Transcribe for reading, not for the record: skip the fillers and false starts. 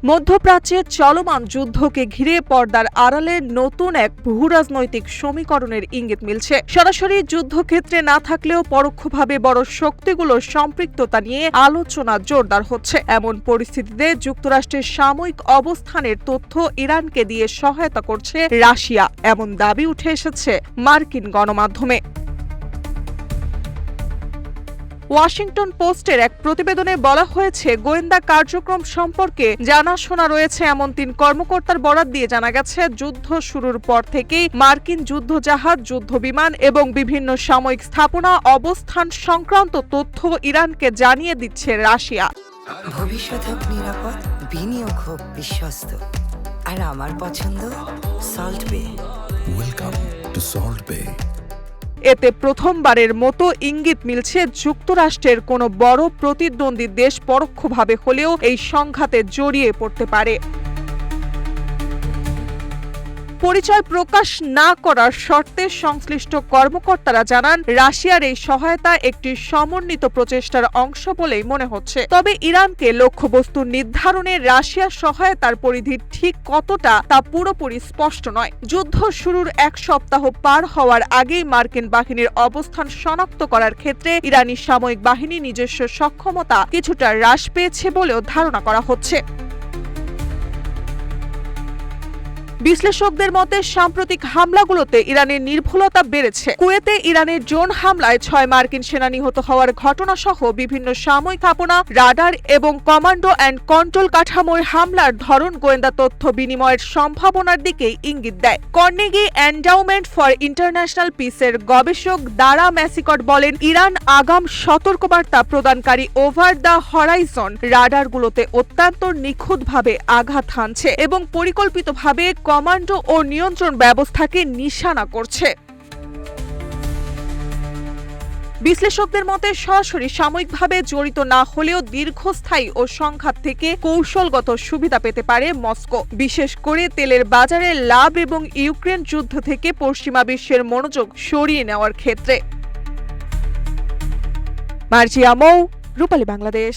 মধ্যপ্রাচ্যের চলমান যুদ্ধকে ঘিরে পর্দার আড়ালে নতুন এক ভূরাজনৈতিক সমীকরণের ইঙ্গিত মিলছে। সরাসরি যুদ্ধক্ষেত্রে না থাকলেও পরোক্ষভাবে বড় শক্তিগুলোর সম্পৃক্ততা নিয়ে আলোচনা জোরদার হচ্ছে। এমন পরিস্থিতিতে যুক্তরাষ্ট্রের সাময়িক অবস্থানের তথ্য ইরানকে দিয়ে সহায়তা করছে রাশিয়া, এমন দাবি উঠে এসেছে মার্কিন গণমাধ্যমে। ওয়াশিংটন পোস্টের এক প্রতিবেদনে বলা হয়েছে, গোয়েন্দা কার্যক্রম সম্পর্কে জানাশোনা রয়েছে এমন ৩ কর্মকর্তার বরাত দিয়ে জানা গেছে, যুদ্ধ শুরুর পর থেকেই মার্কিন যুদ্ধজাহাজ, যুদ্ধবিমান এবং বিভিন্ন সামরিক স্থাপনা অবস্থান সংক্রান্ত তথ্য ইরানকে জানিয়ে দিচ্ছে রাশিয়া। ভবিষ্যৎ হোক নিরাপদ, বিনিয়োগ হোক বিশ্বস্ত, আর আমার পছন্দ সল্ট বে। ওয়েলকাম টু সল্ট বে। এতে প্রথমবারের মতো ইঙ্গিত মিলছে যুক্তরাষ্ট্রের কোনো বড় প্রতিদ্বন্দ্বী দেশ পরোক্ষভাবে হলেও এই সংঘাতে জড়িয়ে পড়তে পারে। পরিচয় প্রকাশ না করার শর্তে সংশ্লিষ্ট কর্মকর্তারা জানান, রাশিয়ার এই সহায়তা একটি সমন্বিত প্রচেষ্টার অংশ বলেই মনে হচ্ছে। তবে ইরানকে লক্ষ্যবস্তু নির্ধারণে রাশিয়ার সহায়তার পরিধি ঠিক কতটা তা পুরোপুরি স্পষ্ট নয়। যুদ্ধ শুরুর 1 সপ্তাহ পার হওয়ার আগেই মার্কিন বাহিনীর অবস্থান শনাক্ত করার ক্ষেত্রে ইরানি সামরিক বাহিনী নিজস্ব সক্ষমতা কিছুটা হ্রাস পেয়েছে বলেও ধারণা করা হচ্ছে। বিশ্লেষকদের মতে সাম্প্রতিক হামলাগুলোতে ইরানের নির্ভুলতা বেড়েছে। কুয়েতে ইরানের ড্রোন হামলায় 6 মার্কিন সেনা নিহত হওয়ার ঘটনা সহ বিভিন্ন সামরিক স্থাপনা, রাডার এবং কমান্ডো অ্যান্ড কন্ট্রোল কাঠামোর হামলার ধরন গোয়েন্দা তথ্য বিনিময়ের সম্ভাবনার দিকে ইঙ্গিত দেয়। কর্নেগি এন্ডাউমেন্ট ফর ইন্টারন্যাশনাল পিসের গবেষক দারা ম্যাসিকট বলেন, ইরান আগাম সতর্কবার্তা প্রদানকারী ওভার দ্য হরাইজন রাডারগুলোতে অত্যন্ত নিখুঁতভাবে আঘাত হানছে এবং পরিকল্পিতভাবে কমান্ডো ও নিয়ন্ত্রণ ব্যবস্থাকে নিশানা করছে। বিশ্লেষকদের মতে সরাসরি সাময়িকভাবে জড়িত না হলেও দীর্ঘস্থায়ী ও সংঘাত থেকে কৌশলগত সুবিধা পেতে পারে মস্কো, বিশেষ করে তেলের বাজারে লাভ এবং ইউক্রেন যুদ্ধ থেকে পশ্চিমা বিশ্বের মনোযোগ সরিয়ে নেওয়ার ক্ষেত্রে। মার্জিয়া মৌ, রূপালী বাংলাদেশ।